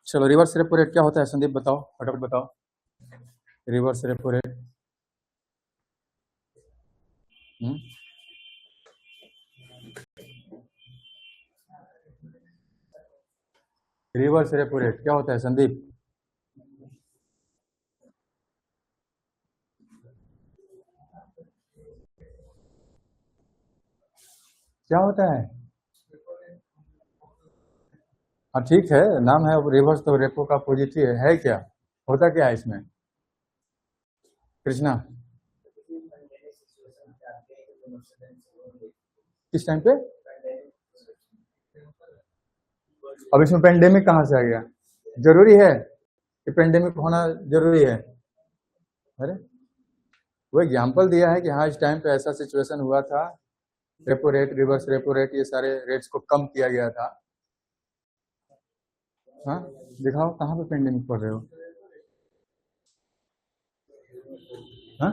चलो reverse repo rate क्या होता है संदीप, बताओ फटाफट बताओ। Reverse repo rate reverse repo rate क्या होता है संदीप? क्या होता है? हाँ ठीक है, नाम है रिवर्स, तो रेपो का अपोजिट ही है क्या? होता क्या है इसमें कृष्णा? किस टाइम पे? अब इसमें पेंडेमिक कहाँ से आ गया? जरूरी है कि पेंडेमिक होना जरूरी है? अरे वो एग्जाम्पल दिया है कि हाँ इस टाइम पे ऐसा सिचुएशन हुआ था, repo rate, reverse repo rate, ये सारे रेट्स को कम किया गया था। हाँ दिखाओ कहाँ पे पेंडेमिक पढ़ रहे हो? हाँ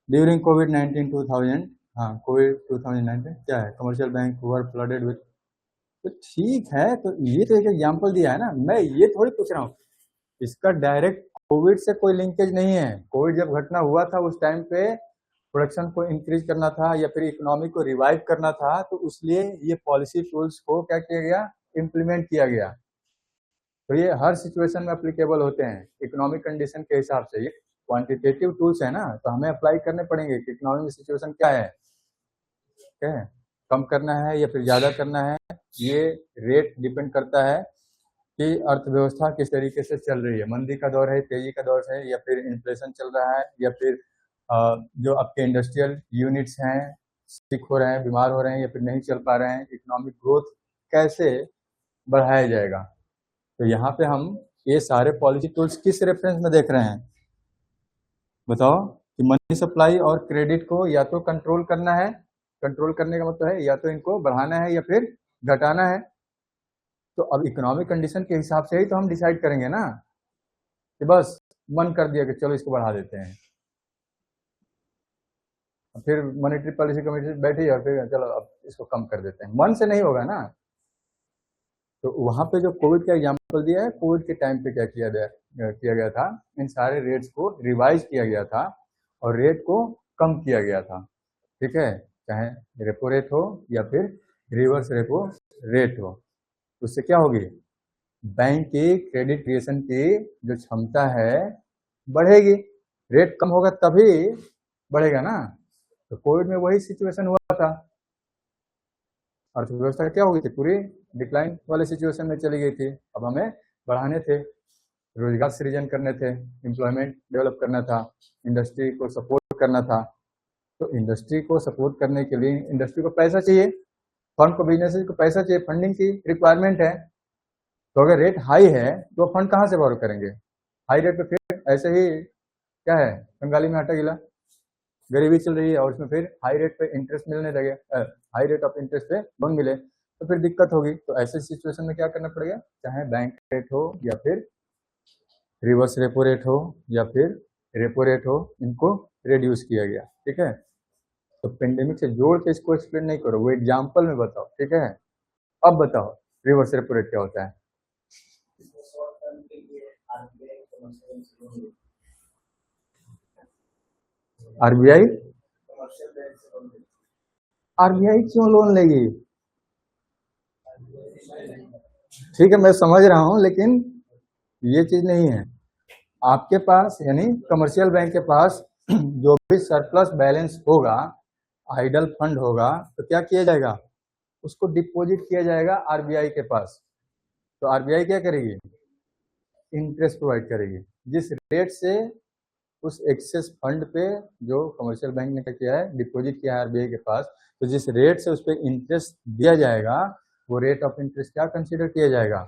ड्यूरिंग कोविड 19 2000, हाँ कोविड 2019 क्या है, commercial bank were flooded with. तो ठीक है, तो ये तो एक एग्जाम्पल दिया है ना, मैं ये थोड़ी पूछ रहा हूँ। इसका डायरेक्ट कोविड से कोई लिंकेज नहीं है। कोविड जब घटना हुआ था उस टाइम पे प्रोडक्शन को इंक्रीज करना था या फिर इकोनॉमी को रिवाइव करना था, तो इसलिए ये पॉलिसी टूल्स को क्या किया गया, इम्प्लीमेंट किया गया। तो ये हर सिचुएशन में अप्लीकेबल होते हैं इकोनॉमिक कंडीशन के हिसाब से। ये क्वांटिटेटिव टूल्स है ना, तो हमें अप्लाई करने पड़ेंगे कि इकोनॉमिक सिचुएशन क्या है, क्या है, कम करना है या फिर ज़्यादा करना है। ये रेट डिपेंड करता है कि अर्थव्यवस्था किस तरीके से चल रही है, मंदी का दौर है, तेजी का दौर है, या फिर इन्फ्लेशन चल रहा है, या फिर जो आपके इंडस्ट्रियल यूनिट्स हैं सिक हो रहे हैं, बीमार हो रहे हैं, या फिर नहीं चल पा रहे हैं, इकोनॉमिक ग्रोथ कैसे बढ़ाया जाएगा। तो यहाँ पे हम ये सारे पॉलिसी टूल्स किस रेफरेंस में देख रहे हैं बताओ? कि मनी सप्लाई और क्रेडिट को या तो कंट्रोल करना है, कंट्रोल करने का मतलब है या तो इनको बढ़ाना है या फिर घटाना है। तो अब इकोनॉमिक कंडीशन के हिसाब से ही तो हम डिसाइड करेंगे ना, कि बस मन कर दिया कि चलो इसको बढ़ा देते हैं, फिर मॉनेटरी पॉलिसी कमेटी बैठी और फिर चलो अब इसको कम कर देते हैं, मन से नहीं होगा ना। तो वहां पे जो कोविड का एग्जाम्पल दिया है, कोविड के टाइम पे क्या किया गया था, इन सारे रेट्स को रिवाइज किया गया था और रेट को कम किया गया था। ठीक है, चाहे रेपो रेट हो या फिर रिवर्स रेपो रेट हो, उससे क्या होगी, बैंक की क्रेडिट क्रिएशन की जो क्षमता है बढ़ेगी। रेट कम होगा तभी बढ़ेगा ना। तो कोविड में वही सिचुएशन हुआ था, अर्थव्यवस्था क्या हो गई थी, पूरी डिक्लाइन वाले सिचुएशन में चली गई थी। अब हमें बढ़ाने थे, रोजगार सृजन करने थे, एम्प्लॉयमेंट डेवलप करना था, इंडस्ट्री को सपोर्ट करना था। तो इंडस्ट्री को सपोर्ट करने के लिए इंडस्ट्री को पैसा चाहिए, फंड को, बिजनेस को पैसा चाहिए, फंडिंग की रिक्वायरमेंट है। तो अगर रेट हाई है तो फंड कहाँ से बोरो करेंगे? हाई रेट पे फिर ऐसे ही क्या है, बंगाली में आटा गिला, गरीबी चल रही है और उसमें फिर हाई रेट पे इंटरेस्ट मिलने लगे, हाई रेट ऑफ इंटरेस्ट पे लोन मिले, तो फिर दिक्कत होगी। तो ऐसे सिचुएशन में क्या करना पड़ेगा, चाहे बैंक रेट हो या फिर रिवर्स रेपो रेट हो या फिर रेपो रेट हो, इनको रिड्यूस किया गया। ठीक है, तो पेंडेमिक से जोड़ के इसको एक्सप्लेन नहीं करो, वो एग्जाम्पल में बताओ। ठीक है, अब बताओ रिवर्स रेपो रेट क्या होता है? आरबीआई, आरबीआई क्यों लोन लेगी? ठीक है मैं समझ रहा हूं, लेकिन ये चीज नहीं है। आपके पास यानी कमर्शियल बैंक के पास जो भी सरप्लस बैलेंस होगा, आइडल फंड होगा, तो क्या किया जाएगा, उसको डिपॉजिट किया जाएगा आरबीआई के पास। तो आरबीआई क्या करेगी, इंटरेस्ट प्रोवाइड करेगी। जिस रेट से उस एक्सेस फंड पे जो कमर्शियल बैंक ने क्या किया है, डिपॉजिट किया है आरबीआई के पास, तो जिस रेट से उस पर इंटरेस्ट दिया जाएगा, वो रेट ऑफ इंटरेस्ट क्या कंसीडर किया जाएगा,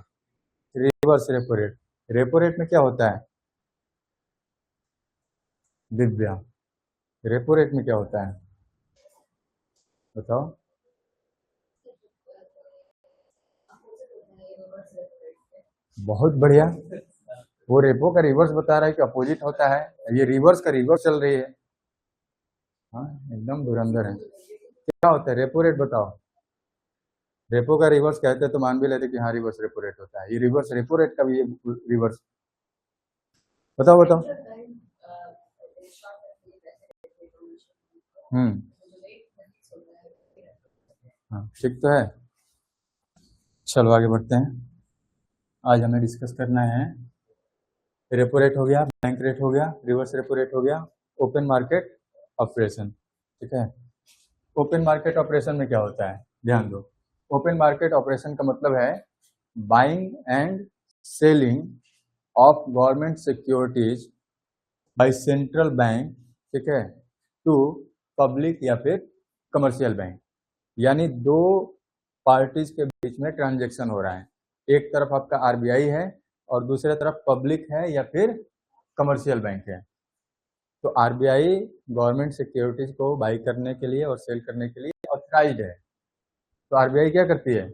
reverse repo rate. Repo rate में क्या होता है दिव्या, रेपो रेट में क्या होता है बताओ? बहुत बढ़िया, वो रेपो का रिवर्स बता रहा है कि अपोजिट होता है, ये रिवर्स का रिवर्स चल रही है। हाँ एकदम धुरंधर है। क्या होता है रेपो रेट बताओ? रेपो का रिवर्स कहते तो मान भी लेते कि हाँ रिवर्स रेपो रेट होता है, ये रिवर्स रेपो रेट का भी ये रिवर्स। बताओ बताओ। हाँ ठीक तो है। चलो आगे बढ़ते हैं। आज हमें डिस्कस करना है रेपो रेट हो गया, बैंक रेट हो गया, रिवर्स रेपो रेट हो गया, ओपन मार्केट ऑपरेशन। ठीक है, ओपन मार्केट ऑपरेशन में क्या होता है ध्यान दो। ओपन मार्केट ऑपरेशन का मतलब है buying and selling of government securities by central bank, ठीक है, टू पब्लिक या फिर कमर्शियल बैंक। यानी दो पार्टीज के बीच में ट्रांजैक्शन हो रहा है, एक तरफ आपका आरबीआई है और दूसरे तरफ पब्लिक है या फिर कमर्शियल बैंक है। तो आरबीआई गवर्नमेंट सिक्योरिटीज को बाई करने के लिए और सेल करने के लिए ऑथराइज्ड है। तो आरबीआई क्या करती है,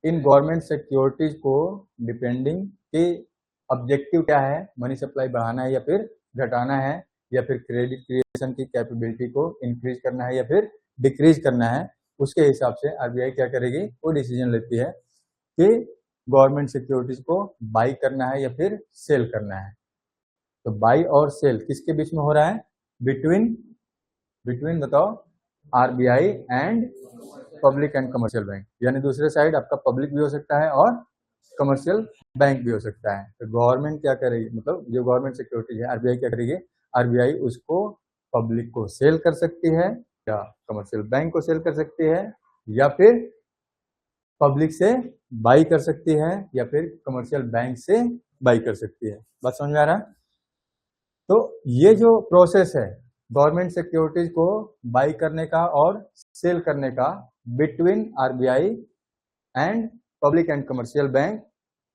इन गवर्नमेंट सिक्योरिटीज को डिपेंडिंग कि ऑब्जेक्टिव क्या है, मनी सप्लाई बढ़ाना है या फिर घटाना है, या फिर क्रेडिट क्रिएशन की कैपेबिलिटी को इंक्रीज करना है या फिर डिक्रीज करना है, उसके हिसाब से आरबीआई क्या करेगी, वो डिसीजन लेती है कि गवर्नमेंट सिक्योरिटीज को बाई करना है या फिर सेल करना है। तो बाई और सेल किसके बीच में हो रहा है, बिटवीन बताओ RBI and public and commercial bank. यानी दूसरे साइड आपका पब्लिक भी हो सकता है और कमर्शियल बैंक भी हो सकता है। तो गवर्नमेंट क्या करेगी, मतलब जो गवर्नमेंट सिक्योरिटी है आरबीआई क्या करेगी, आरबीआई उसको पब्लिक को सेल कर सकती है या कमर्शियल बैंक को सेल कर सकती है, या फिर पब्लिक से बाई कर सकती है या फिर कमर्शियल बैंक से बाई कर सकती है। बात समझ में आ रहा है। तो ये जो प्रोसेस है गवर्नमेंट सिक्योरिटीज को बाई करने का और सेल करने का between RBI and public and commercial bank,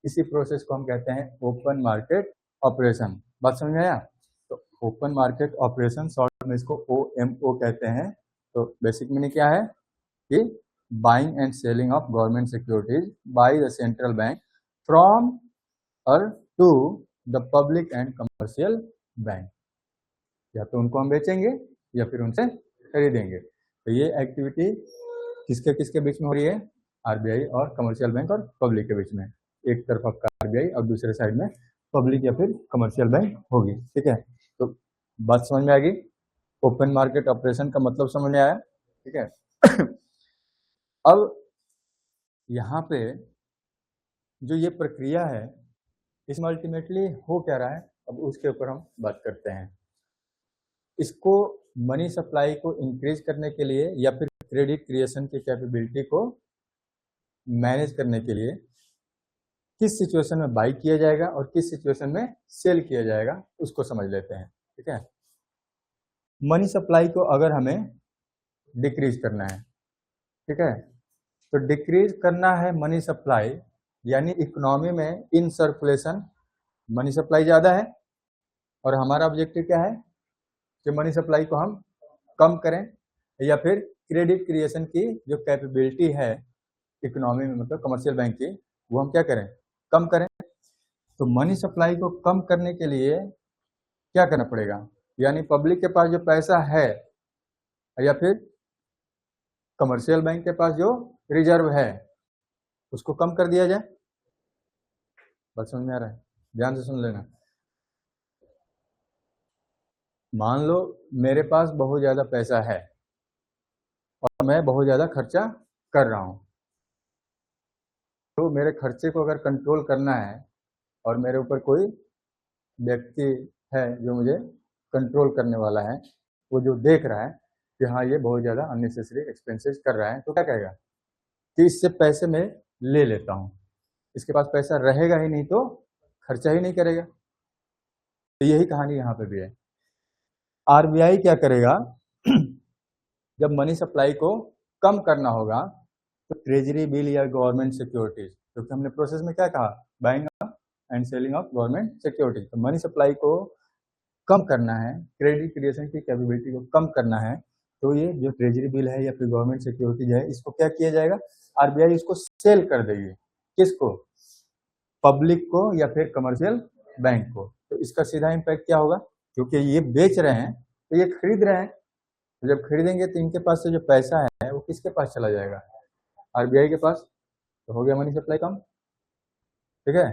इसी प्रोसेस को हम कहते हैं ओपन मार्केट ऑपरेशन। बात समझ में आया। तो ओपन मार्केट ऑपरेशन शॉर्ट में इसको OMO कहते हैं। तो बेसिक मीनिंग क्या है कि buying and selling of government securities by the central bank from और to the public and commercial bank. या तो उनको हम बेचेंगे या फिर उनसे खरीदेंगे। तो ये एक्टिविटी किसके किसके बीच में हो रही है, आरबीआई और कमर्शियल बैंक और पब्लिक के बीच में। एक तरफ आपका आरबीआई और दूसरे साइड में पब्लिक या फिर कमर्शियल बैंक होगी। ठीक है, तो बात समझ में आ गई। ओपन मार्केट ऑपरेशन का मतलब समझ में आया। ठीक है अब यहाँ पे जो ये प्रक्रिया है इसमें अल्टीमेटली हो क्या रहा है, अब उसके ऊपर हम बात करते हैं। इसको मनी सप्लाई को इंक्रीज करने के लिए या फिर क्रेडिट क्रिएशन की कैपेबिलिटी को मैनेज करने के लिए किस सिचुएशन में बाई किया जाएगा और किस सिचुएशन में सेल किया जाएगा उसको समझ लेते हैं। ठीक है, मनी सप्लाई को अगर हमें डिक्रीज करना है, ठीक है, तो डिक्रीज करना है मनी सप्लाई, यानी इकोनॉमी में इन सर्कुलेशन मनी सप्लाई ज़्यादा है और हमारा ऑब्जेक्टिव क्या है कि मनी सप्लाई को हम कम करें, या फिर क्रेडिट क्रिएशन की जो कैपेबिलिटी है इकोनॉमी में, मतलब कमर्शियल बैंक की, वो हम क्या करें, कम करें। तो मनी सप्लाई को कम करने के लिए क्या करना पड़ेगा, यानी पब्लिक के पास जो पैसा है या फिर कमर्शियल बैंक के पास जो रिजर्व है उसको कम कर दिया जाए। बात समझ में आ रहा है, ध्यान से सुन लेना। मान लो मेरे पास बहुत ज़्यादा पैसा है और मैं बहुत ज़्यादा खर्चा कर रहा हूँ, तो मेरे खर्चे को अगर कंट्रोल करना है और मेरे ऊपर कोई व्यक्ति है जो मुझे कंट्रोल करने वाला है, वो जो देख रहा है कि हाँ ये बहुत ज़्यादा अननेसेसरी एक्सपेंसेस कर रहा है, तो क्या कहेगा कि इससे पैसे मैं ले लेता हूँ, इसके पास पैसा रहेगा ही नहीं तो खर्चा ही नहीं करेगा। तो यही कहानी यहाँ पे भी है। आरबीआई क्या करेगा जब मनी सप्लाई को कम करना होगा तो ट्रेजरी बिल या गवर्नमेंट सिक्योरिटीज, क्योंकि हमने प्रोसेस में क्या कहा, buying and selling of government securities. तो मनी सप्लाई को कम करना है, क्रेडिट क्रिएशन की कैपेबिलिटी को कम करना है, तो ये जो ट्रेजरी बिल है या फिर गवर्नमेंट सिक्योरिटीज है, इसको क्या किया जाएगा, आरबीआई इसको सेल कर देगी। किसको, पब्लिक को या फिर कमर्शियल बैंक को। तो इसका सीधा इम्पैक्ट क्या होगा, क्योंकि ये बेच रहे हैं तो ये खरीद रहे हैं, तो जब खरीदेंगे तो इनके पास से जो पैसा है वो किसके पास चला जाएगा, आरबीआई के पास, तो हो गया मनी सप्लाई कम। ठीक है,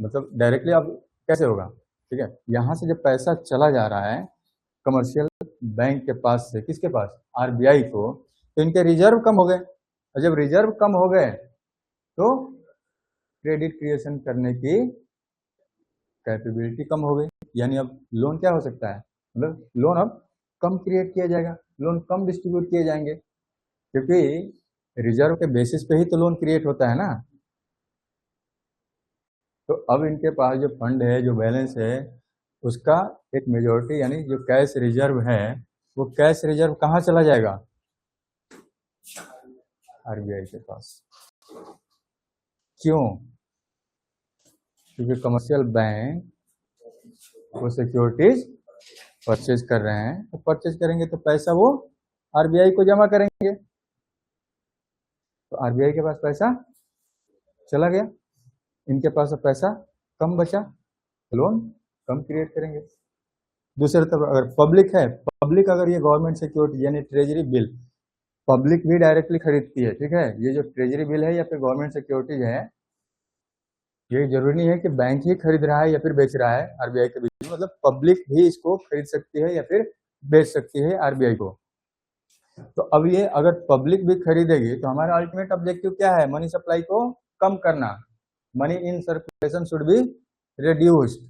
मतलब डायरेक्टली अब कैसे होगा, ठीक है, यहाँ से जब पैसा चला जा रहा है कमर्शियल बैंक के पास से किसके पास, आरबीआई को, तो इनके रिजर्व कम हो गए, और जब रिजर्व कम हो गए तो क्रेडिट क्रिएशन करने की कैपेबिलिटी कम हो गई, यानी अब लोन क्या हो सकता है, मतलब लोन अब कम क्रिएट किया जाएगा, लोन कम डिस्ट्रीब्यूट किए जाएंगे, क्योंकि रिजर्व के बेसिस पे ही तो लोन क्रिएट होता है ना। तो अब इनके पास जो फंड है, जो बैलेंस है, उसका एक मेजॉरिटी यानी जो कैश रिजर्व है, वो कैश रिजर्व कहाँ चला जाएगा, आरबीआई के पास। क्यों, क्योंकि कमर्शियल बैंक वो सिक्योरिटीज परचेज कर रहे हैं, तो परचेज करेंगे तो पैसा वो आरबीआई को जमा करेंगे, तो आरबीआई के पास पैसा चला गया, इनके पास अब पैसा कम बचा, लोन कम क्रिएट करेंगे। दूसरी तरफ अगर पब्लिक है, पब्लिक अगर ये गवर्नमेंट सिक्योरिटी यानी ट्रेजरी बिल, पब्लिक भी डायरेक्टली खरीदती है, ठीक है, ये जो ट्रेजरी बिल है या फिर गवर्नमेंट सिक्योरिटीज है, ये जरूरी नहीं है कि बैंक ही खरीद रहा है या फिर बेच रहा है आरबीआई के बीच में, मतलब पब्लिक भी इसको खरीद सकती है या फिर बेच सकती है आरबीआई को। तो अब ये अगर पब्लिक भी खरीदेगी तो हमारा अल्टीमेट ऑब्जेक्टिव क्या है, मनी सप्लाई को कम करना, money in circulation should be reduced,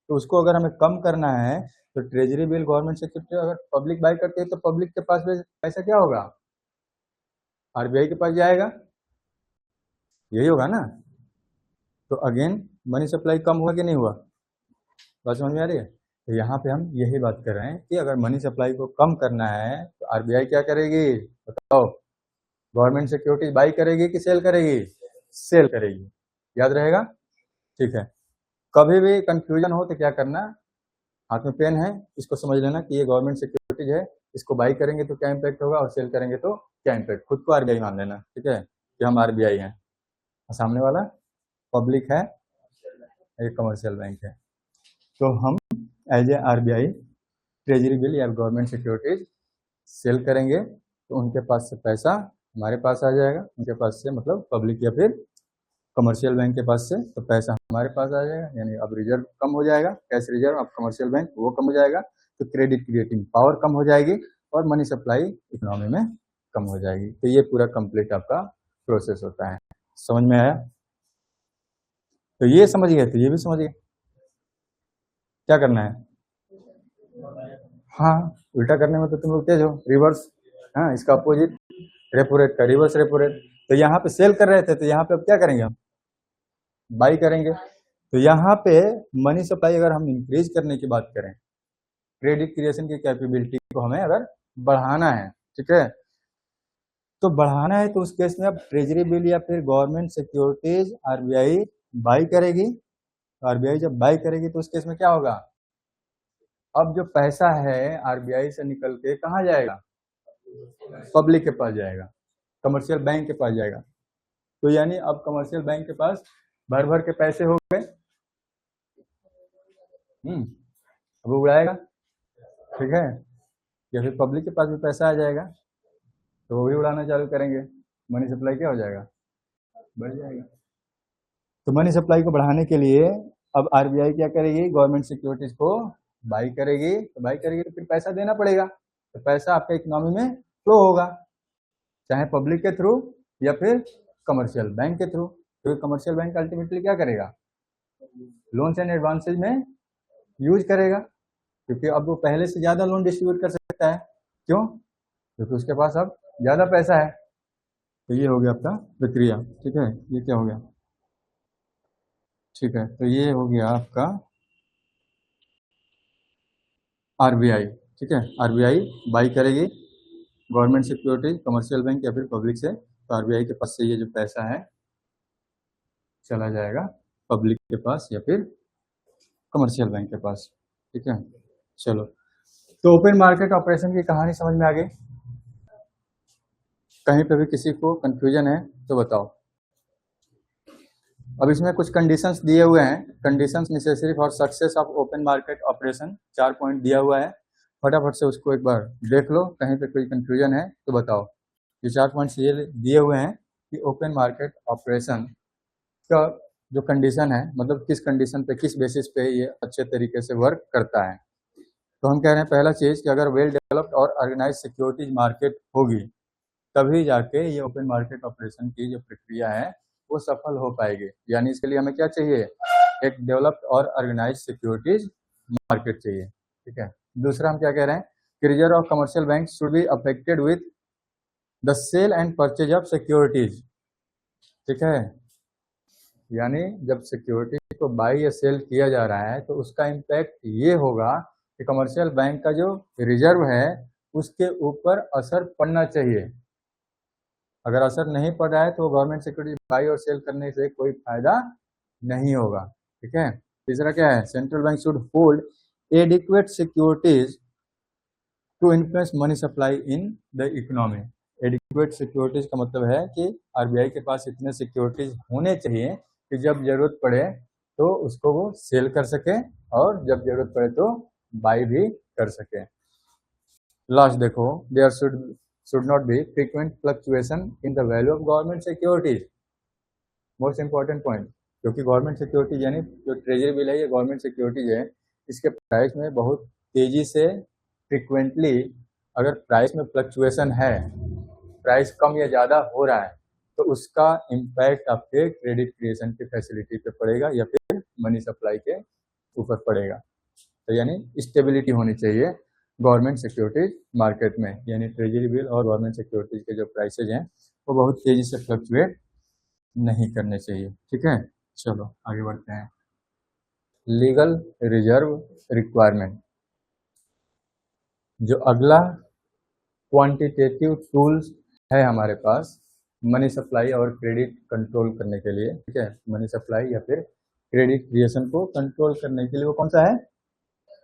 तो उसको अगर हमें कम करना है तो ट्रेजरी बिल गवर्नमेंट सिक्योरिटी अगर पब्लिक बाय करती है तो पब्लिक के पास पैसा क्या होगा, आरबीआई के पास जाएगा, यही होगा ना। तो अगेन मनी सप्लाई कम हुआ कि नहीं हुआ, बात समझ में आ रही है। तो यहाँ पे हम यही बात कर रहे हैं कि अगर मनी सप्लाई को कम करना है तो आरबीआई क्या करेगी, बताओ, गवर्नमेंट सिक्योरिटी बाई करेगी कि सेल करेगी, सेल करेगी, याद रहेगा, ठीक है। कभी भी कंफ्यूजन हो तो क्या करना, हाथ में पेन है, इसको समझ लेना कि ये गवर्नमेंट सिक्योरिटीज है, इसको बाई करेंगे तो क्या इम्पैक्ट होगा और सेल करेंगे तो क्या इम्पैक्ट, खुद को आरबीआई मान लेना, ठीक है, कि हम आरबीआई हैं, सामने वाला पब्लिक है, एक कमर्शियल बैंक है, तो हम as a RBI treasury bill या गवर्नमेंट सिक्योरिटीज सेल करेंगे तो उनके पास से पैसा हमारे पास आ जाएगा, उनके पास से मतलब पब्लिक या फिर कमर्शियल बैंक के पास से, तो पैसा हमारे पास आ जाएगा, यानी अब रिजर्व कम हो जाएगा, कैश रिजर्व अब कमर्शियल बैंक वो कम हो जाएगा, तो क्रेडिट क्रिएटिंग पावर कम हो जाएगी और मनी सप्लाई इकोनॉमी में कम हो जाएगी। तो ये पूरा कंप्लीट आपका प्रोसेस होता है, समझ में आया, तो ये समझ गए तो ये भी समझ गए, क्या करना है, हाँ उल्टा करने में तो तुम लोग तेज हो, रिवर्स, हाँ इसका अपोजिट रेपो रेट का रिवर्स रेपो रेट, तो यहाँ पे सेल कर रहे थे तो यहाँ पे अब क्या करेंगे हम, बाई करेंगे, तो यहाँ पे मनी सप्लाई अगर हम इंक्रीज करने की बात करें, क्रेडिट क्रिएशन की कैपेबिलिटी को हमें अगर बढ़ाना है, ठीक है, तो बढ़ाना है तो उस केस में अब ट्रेजरी बिल या फिर गवर्नमेंट सिक्योरिटीज आरबीआई बाई करेगी, तो आरबीआई जब बाई करेगी तो उस केस में क्या होगा, अब जो पैसा है आरबीआई से निकल के कहाँ जाएगा, पब्लिक के पास जाएगा, कमर्शियल बैंक के पास जाएगा, तो यानी अब कमर्शियल बैंक के पास भर भर के पैसे हो गए, अब उड़ाएगा, ठीक है, या फिर पब्लिक के पास भी पैसा आ जाएगा तो वो भी उड़ाना चालू करेंगे, मनी सप्लाई क्या हो जाएगा, बढ़ जाएगा। तो मनी सप्लाई को बढ़ाने के लिए अब आरबीआई क्या करेगी, गवर्नमेंट सिक्योरिटीज को बाई करेगी, तो बाई करेगी तो फिर पैसा देना पड़ेगा, तो पैसा आपके इकोनॉमी में फ्लो होगा, चाहे पब्लिक के थ्रू या फिर कमर्शियल बैंक के थ्रू, क्योंकि कमर्शियल बैंक अल्टीमेटली क्या करेगा, लोन्स एंड एडवांसेज में यूज करेगा, क्योंकि अब वो पहले से ज़्यादा लोन डिस्ट्रीब्यूट कर सकता है, क्यों, क्योंकि उसके पास अब ज़्यादा पैसा है। तो ये हो गया आपका प्रक्रिया, ठीक है, ये क्या हो गया, ठीक है, तो ये हो गया आपका आरबीआई, ठीक है, आरबीआई बाई करेगी गवर्नमेंट सिक्योरिटी कमर्शियल बैंक या फिर पब्लिक से, तो आरबीआई के पास से ये जो पैसा है चला जाएगा पब्लिक के पास या फिर कमर्शियल बैंक के पास, ठीक है। चलो, तो ओपन मार्केट ऑपरेशन की कहानी समझ में आ गई, कहीं पे भी किसी को कंफ्यूजन है तो बताओ। अब इसमें कुछ कंडीशंस दिए हुए हैं, conditions necessary for success of open market operation, 4 point दिया हुआ है, फटाफट से उसको एक बार देख लो, कहीं पे कोई कंफ्यूजन है तो बताओ। ये 4 पॉइंट्स ये दिए हुए हैं, कि ओपन मार्केट ऑपरेशन का जो कंडीशन है, मतलब किस कंडीशन पे, किस बेसिस पे ये अच्छे तरीके से वर्क करता है। तो हम कह रहे हैं पहला चीज़ कि अगर वेल डेवलप्ड और ऑर्गेनाइज सिक्योरिटीज मार्केट होगी तभी जाके ये ओपन मार्केट ऑपरेशन की जो प्रक्रिया है वो सफल हो पाएगी। यानी इसके लिए हमें क्या चाहिए, एक डेवलप्ड और ऑर्गेनाइज सिक्योरिटीज मार्केट चाहिए। ठीक है। दूसरा हम क्या कह रहे हैं कि reserve of commercial bank should be affected with the sale and purchase of securities. ठीक है। यानी जब सिक्योरिटी को बाई या सेल किया जा रहा है तो उसका इम्पैक्ट ये होगा कि कमर्शियल बैंक का जो रिजर्व है उसके ऊपर असर पड़ना चाहिए। अगर असर नहीं पड़ रहा है तो गवर्नमेंट सिक्योरिटी बाई और सेल करने से कोई फायदा नहीं होगा। ठीक है। तीसरा क्या है, central bank should hold adequate securities to influence money supply in the economy. Adequate securities का मतलब है कि आरबीआई के पास इतने सिक्योरिटीज होने चाहिए कि जब जरूरत पड़े तो उसको वो सेल कर सके और जब जरूरत पड़े तो बाई भी कर सके। लास्ट देखो, there should not be frequent fluctuation in the value of government securities. Most important point, क्योंकि गवर्नमेंट सिक्योरिटीज यानी जो ट्रेजरी बिल है ये गवर्नमेंट सिक्योरिटीज है, इसके प्राइस में बहुत तेजी से फ्रिक्वेंटली अगर प्राइस में फ्लक्चुएशन है, प्राइस कम या ज़्यादा हो रहा है तो उसका इम्पैक्ट आपके क्रेडिट क्रिएशन की फैसिलिटी पे पड़ेगा या फिर मनी सप्लाई के ऊपर पड़ेगा। तो यानी स्टेबिलिटी होनी चाहिए गवर्नमेंट सिक्योरिटीज मार्केट में, यानी ट्रेजरी बिल और गवर्नमेंट सिक्योरिटीज के जो प्राइसेज हैं वो बहुत तेज़ी से फ्लक्चुएट नहीं करने चाहिए। ठीक है। चलो आगे बढ़ते हैं। लीगल रिजर्व रिक्वायरमेंट, जो अगला क्वांटिटेटिव टूल्स है हमारे पास मनी सप्लाई और क्रेडिट कंट्रोल करने के लिए। ठीक है। मनी सप्लाई या फिर क्रेडिट क्रिएशन को कंट्रोल करने के लिए वो कौन सा है,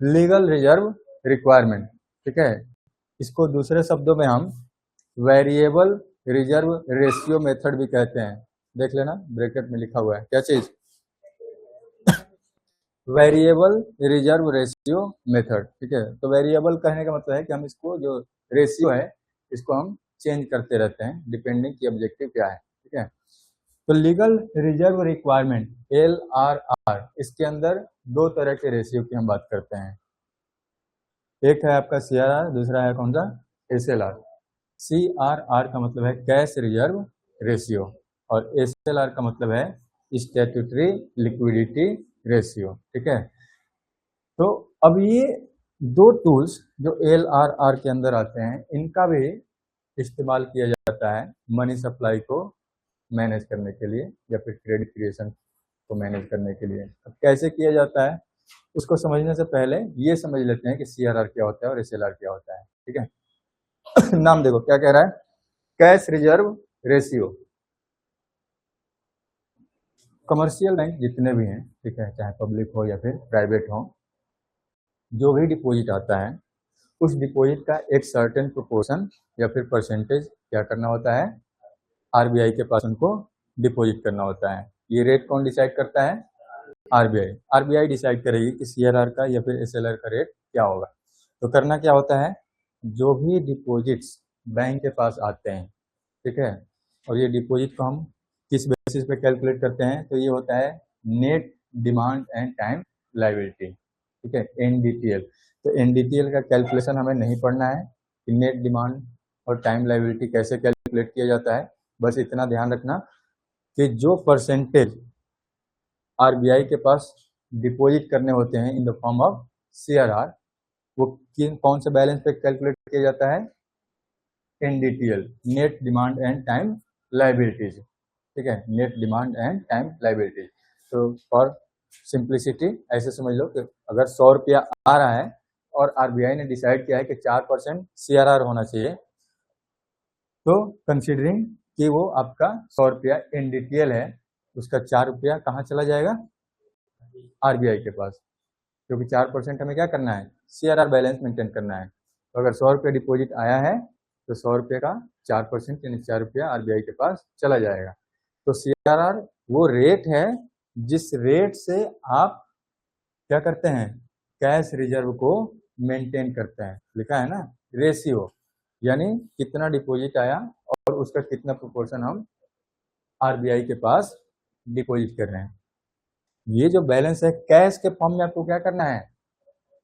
लीगल रिजर्व रिक्वायरमेंट। ठीक है। इसको दूसरे शब्दों में हम वेरिएबल रिजर्व रेशियो मेथड भी कहते हैं। देख लेना ब्रैकेट में लिखा हुआ है क्या चीज, वेरिएबल रिजर्व रेशियो मेथड। ठीक है। तो वेरिएबल कहने का मतलब है कि हम इसको जो रेशियो है इसको हम चेंज करते रहते हैं डिपेंडिंग की ऑब्जेक्टिव क्या है। ठीक है। तो लीगल रिजर्व रिक्वायरमेंट LRR, इसके अंदर दो तरह के रेशियो की हम बात करते हैं। एक है आपका CRR, दूसरा है कौन सा, SLR। CRR का मतलब है कैश रिजर्व रेशियो और SLR का मतलब है स्टैट्यूटरी लिक्विडिटी रेशियो। ठीक है। तो अब ये दो टूल्स जो LRR के अंदर आते हैं इनका भी इस्तेमाल किया जाता है मनी सप्लाई को मैनेज करने के लिए या फिर क्रेडिट क्रिएशन को मैनेज करने के लिए। अब कैसे किया जाता है उसको समझने से पहले ये समझ लेते हैं कि CRR क्या होता है और SLR क्या होता है। ठीक है। नाम देखो क्या कह रहा है, cash reserve ratio. Commercial bank जितने भी हैं, ठीक है, चाहे पब्लिक हो या फिर प्राइवेट हो, जो भी डिपॉजिट आता है उस डिपॉजिट का एक सर्टेन प्रोपोर्शन या फिर परसेंटेज क्या करना होता है, आरबीआई के पास उनको डिपॉजिट करना होता है। ये रेट कौन डिसाइड करता है, आरबीआई। आरबीआई डिसाइड करेगी कि सीआरआर का या फिर एसएलआर का रेट क्या होगा। तो करना क्या होता है, जो भी डिपॉजिट्स बैंक के पास आते हैं, ठीक है, और ये डिपॉजिट को हम किस बेसिस पे कैलकुलेट करते हैं, तो ये होता है net demand and time liability. ठीक है, NDTL। तो NDTL का कैलकुलेशन हमें नहीं पढ़ना है कि नेट डिमांड और टाइम लायबिलिटी कैसे कैलकुलेट किया जाता है। बस इतना ध्यान रखना कि जो परसेंटेज आरबीआई के पास डिपॉजिट करने होते हैं in the form of CRR, वो कौन से बैलेंस पे कैलकुलेट किया जाता है, NDTL, net demand and time liabilities. ठीक है, net demand and time liabilities. तो फॉर सिंप्लिसिटी ऐसे समझ लो कि अगर 100 रुपया आ रहा है और आरबीआई ने डिसाइड किया है कि 4% सीआरआर होना चाहिए, तो कंसीडरिंग कि वो आपका 100 रुपया NDTL है, उसका 4 रुपया कहाँ चला जाएगा, आरबीआई के पास, क्योंकि 4% हमें क्या करना है, सीआरआर बैलेंस मेंटेन करना है। तो अगर 100 रुपया डिपॉजिट आया है तो 100 रुपये का 4% यानी 4 रुपया आरबीआई के पास चला जाएगा। तो सीआरआर वो रेट है जिस रेट से आप क्या करते हैं, कैश रिजर्व को मेंटेन करते हैं। लिखा है ना रेशियो, यानी कितना डिपॉजिट आया और उसका कितना प्रोपोर्शन हम आरबीआई के पास डिपॉजिट कर रहे हैं। ये जो बैलेंस है कैश के फॉर्म में आपको क्या करना है,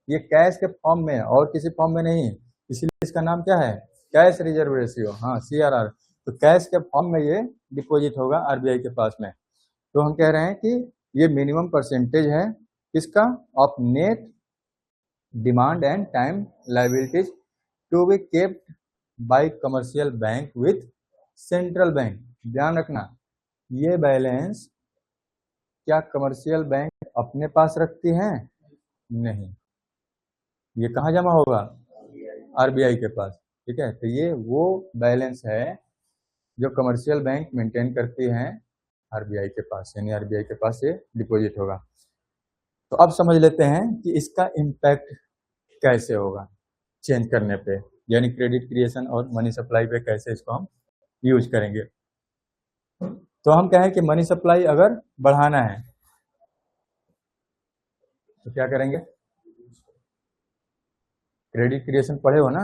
ये कैश के फॉर्म में और किसी फॉर्म में नहीं, इसीलिए इसका नाम क्या है, कैश रिजर्व रेशियो, हाँ CRR। तो कैश के फॉर्म में ये डिपॉजिट होगा आरबीआई के पास में। तो हम कह रहे हैं कि ये मिनिमम परसेंटेज है इसका of net demand and time liabilities to be kept by commercial bank with central bank. ध्यान रखना, ये बैलेंस क्या कमर्शियल बैंक अपने पास रखती हैं? नहीं, ये कहाँ जमा होगा, आरबीआई के पास। ठीक है, तो ये वो बैलेंस है जो कमर्शियल बैंक मेंटेन करती हैं आरबीआई के पास, यानी आरबीआई के पास ये डिपॉजिट होगा। तो अब समझ लेते हैं कि इसका इम्पैक्ट कैसे होगा चेंज करने पे, यानी क्रेडिट क्रिएशन और मनी सप्लाई पे कैसे इसको हम यूज करेंगे। तो हम कहें कि मनी सप्लाई अगर बढ़ाना है तो क्या करेंगे, क्रेडिट क्रिएशन पढ़े हो ना,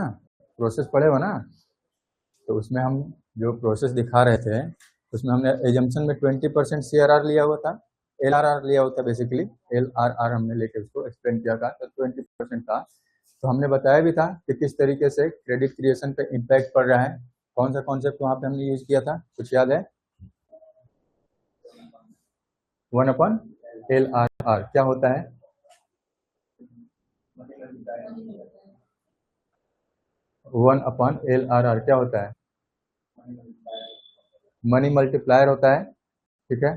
प्रोसेस पढ़े हो ना, तो उसमें हम जो प्रोसेस दिखा रहे थे उसमें हमने एजम्पशन में 20% CRR लिया हुआ था, LRR लिया हुआ था, बेसिकली LRR हमने लेके उसको एक्सप्लेन किया था, तो 20% था। तो हमने बताया भी था कि किस तरीके से क्रेडिट क्रिएशन पे इम्पैक्ट पड़ रहा है, कौन सा कॉन्सेप्ट वहाँ पे हमने यूज किया था, कुछ याद है? 1/LRR क्या होता है? LRR क्या होता है? मनी मल्टीप्लायर होता है। ठीक है,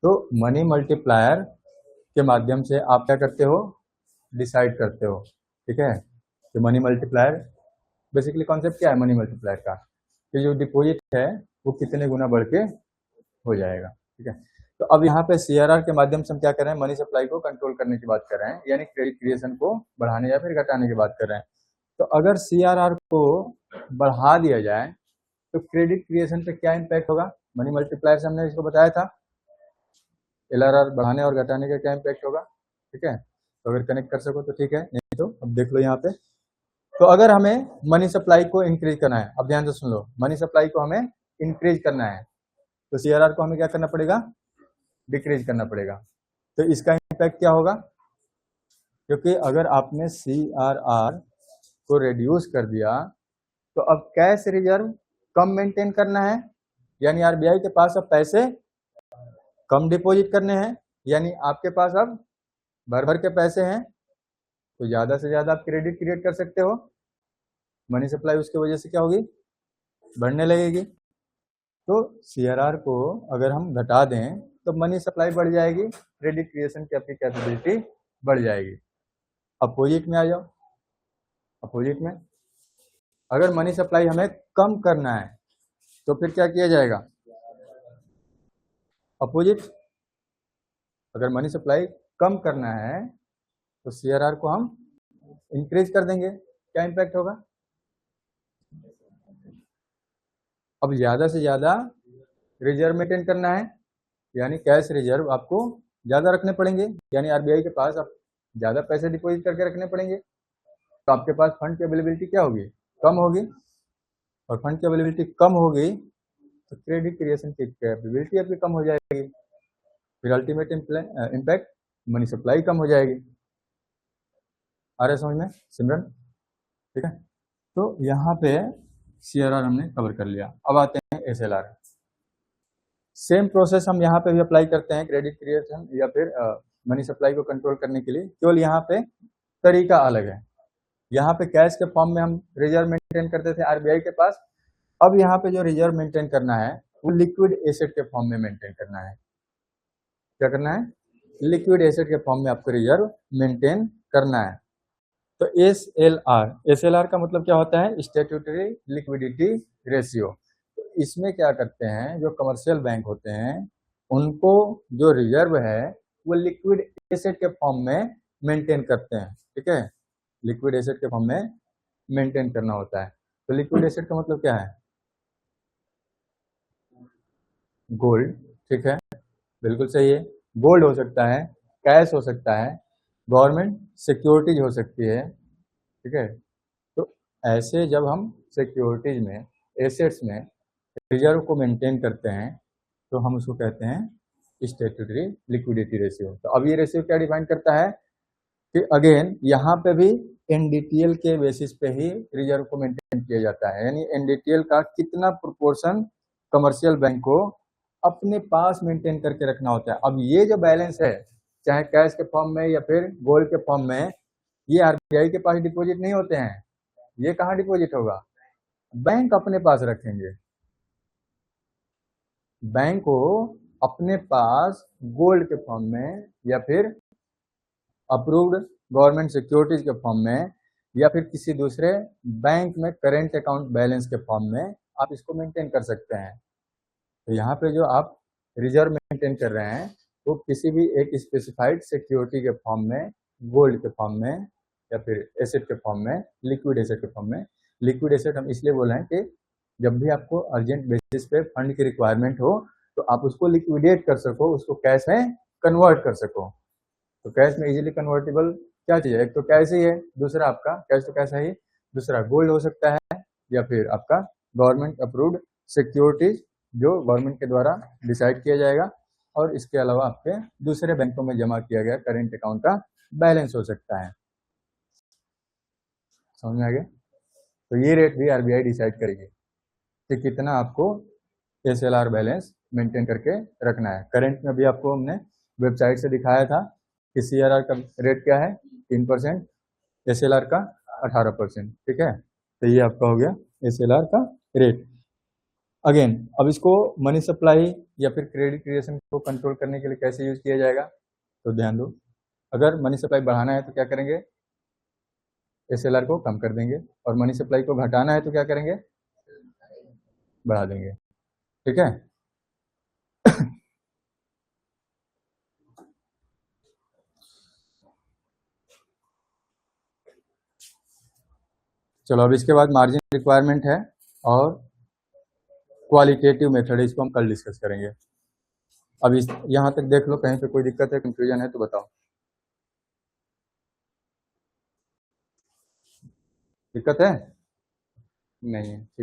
तो मनी मल्टीप्लायर के माध्यम से आप क्या करते हो, डिसाइड करते हो। ठीक है, तो मनी मल्टीप्लायर बेसिकली कॉन्सेप्ट क्या है मनी मल्टीप्लायर का, कि जो डिपॉजिट है वो कितने गुना बढ़ के हो जाएगा। ठीक है, तो अब यहाँ पे CRR के माध्यम से हम क्या कर रहे हैं, मनी सप्लाई को कंट्रोल करने की बात कर रहे हैं, यानी क्रेडिट क्रिएशन को बढ़ाने या फिर घटाने की बात कर रहे हैं। तो अगर CRR को बढ़ा दिया जाए तो क्रेडिट क्रिएशन पे क्या इम्पैक्ट होगा, मनी मल्टीप्लायर से हमने इसको बताया था, LRR बढ़ाने और घटाने का क्या इम्पैक्ट होगा। ठीक है, तो अगर कनेक्ट कर सको तो ठीक है, नहीं तो अब देख लो यहाँ पे। तो अगर हमें मनी सप्लाई को इंक्रीज करना है, अब ध्यान से सुन लो, मनी सप्लाई को हमें इंक्रीज करना है तो CRR को हमें क्या करना पड़ेगा, डिक्रीज करना पड़ेगा। तो इसका इम्पैक्ट क्या होगा, क्योंकि अगर आपने CRR को रिड्यूस कर दिया तो अब कैश रिजर्व कम मेंटेन करना है, यानी आरबीआई के पास अब पैसे कम डिपॉजिट करने हैं, यानी आपके पास अब भर भर के पैसे हैं, तो ज़्यादा से ज़्यादा आप क्रेडिट क्रिएट कर सकते हो, मनी सप्लाई उसकी वजह से क्या होगी, बढ़ने लगेगी। तो CRR को अगर हम घटा दें तो मनी सप्लाई बढ़ जाएगी, क्रेडिट क्रिएशन की आपकी कैपेबिलिटी बढ़ जाएगी। अपोजिट में आ जाओ, अपोजिट में अगर मनी सप्लाई हमें कम करना है तो फिर क्या किया जाएगा, अपोजिट, अगर मनी सप्लाई कम करना है तो CRR को हम इंक्रीज कर देंगे, क्या इम्पैक्ट होगा, अब ज़्यादा से ज़्यादा रिजर्व मेंटेन करना है, यानी कैश रिजर्व आपको ज़्यादा रखने पड़ेंगे, यानी आरबीआई के पास आप ज़्यादा पैसे डिपॉजिट करके रखने पड़ेंगे, तो आपके पास फंड की अवेलेबिलिटी क्या होगी, कम होगी, और फंड की अवेलेबिलिटी कम होगी तो क्रेडिट क्रिएशन की कैपेबिलिटी आपकी कम हो जाएगी, फिर अल्टीमेट इम्पैक्ट मनी सप्लाई कम हो जाएगी। आ रहा है समझ में सिमरन? ठीक है, तो यहाँ पे CRR हमने कवर कर लिया। अब आते हैं SLR। सेम प्रोसेस हम यहाँ पे भी अप्लाई करते हैं क्रेडिट क्रिएशन या फिर मनी सप्लाई को कंट्रोल करने के लिए, केवल यहाँ पे तरीका अलग है। यहाँ पे कैश के फॉर्म में हम रिजर्व मेंटेन करते थे आरबीआई के पास, अब यहाँ पे जो रिजर्व मेंटेन करना है वो लिक्विड एसेट के फॉर्म में मेंटेन करना है। क्या करना है, लिक्विड एसेट के फॉर्म में आपको रिजर्व मेंटेन करना है। तो SLR का मतलब क्या होता है, स्टैट्यूटरी लिक्विडिटी रेशियो। तो इसमें क्या करते हैं, जो कमर्शियल बैंक होते हैं उनको जो रिजर्व है वो लिक्विड एसेट के फॉर्म में मेंटेन करते हैं। ठीक है, लिक्विड एसेट के फॉर्म में मेंटेन करना होता है। तो लिक्विड एसेट का मतलब क्या है, गोल्ड। ठीक है, बिल्कुल सही है, गोल्ड हो सकता है, कैश हो सकता है, गवर्नमेंट सिक्योरिटीज हो सकती है। ठीक है, तो ऐसे जब हम सिक्योरिटीज में, एसेट्स में रिजर्व को मेंटेन करते हैं तो हम उसको कहते हैं स्टैट्यूटरी लिक्विडिटी रेशियो। तो अब ये रेशियो क्या डिफाइन करता है कि अगेन यहाँ पे भी एनडीटीएल के बेसिस पे ही रिजर्व को मेंटेन किया जाता है, यानी एनडीटीएल का कितना प्रोपोर्शन कमर्शियल बैंक को अपने पास मेंटेन करके रखना होता है। अब ये जो बैलेंस है, चाहे कैश के फॉर्म में या फिर गोल्ड के फॉर्म में, ये आरबीआई के पास डिपॉजिट नहीं होते हैं। ये कहाँ डिपॉजिट होगा? बैंक अपने पास रखेंगे। बैंक को अपने पास गोल्ड के फॉर्म में या फिर अप्रूव्ड गवर्नमेंट सिक्योरिटीज के फॉर्म में या फिर किसी दूसरे बैंक में करेंट अकाउंट बैलेंस के फॉर्म में आप इसको मेंटेन कर सकते हैं। तो यहाँ पे जो आप रिजर्व मेंटेन कर रहे हैं वो किसी भी एक स्पेसिफाइड सिक्योरिटी के फॉर्म में, गोल्ड के फॉर्म में या फिर एसेट के फॉर्म में, लिक्विड एसेट के फॉर्म में। लिक्विड एसेट हम इसलिए बोल रहे हैं कि जब भी आपको अर्जेंट बेसिस पे फंड की रिक्वायरमेंट हो तो आप उसको लिक्विडेट कर सको, उसको कैश में कन्वर्ट कर सको। तो कैश में इजीली कन्वर्टेबल क्या चाहिए? एक तो कैश ही है, दूसरा आपका कैश तो कैश है ही, दूसरा गोल्ड हो सकता है या फिर आपका गवर्नमेंट अप्रूव्ड सिक्योरिटीज जो गवर्नमेंट के द्वारा डिसाइड किया जाएगा, और इसके अलावा आपके दूसरे बैंकों में जमा किया गया करेंट अकाउंट का बैलेंस हो सकता है। समझ में आ गया? तो ये रेट भी आरबीआई डिसाइड करेगी कि कितना आपको एसएलआर बैलेंस मेंटेन करके रखना है। करंट में भी आपको हमने वेबसाइट से दिखाया था कि सीआरआर का रेट क्या है, 3%, एसएलआर का 18%। ठीक है, तो ये आपका हो गया एसएलआर का रेट। अगेन अब इसको मनी सप्लाई या फिर क्रेडिट क्रिएशन को कंट्रोल करने के लिए कैसे यूज किया जाएगा, तो ध्यान दो। अगर मनी सप्लाई बढ़ाना है तो क्या करेंगे? एसएलआर को कम कर देंगे, और मनी सप्लाई को घटाना है तो क्या करेंगे? बढ़ा देंगे। ठीक है, चलो अब इसके बाद मार्जिन रिक्वायरमेंट है और क्वालिटेटिव मेथड है, इसको हम कल डिस्कस करेंगे। अब इस यहाँ तक देख लो, कहीं पे कोई दिक्कत है, कंफ्यूजन है तो बताओ। दिक्कत है? नहीं है, ठीक।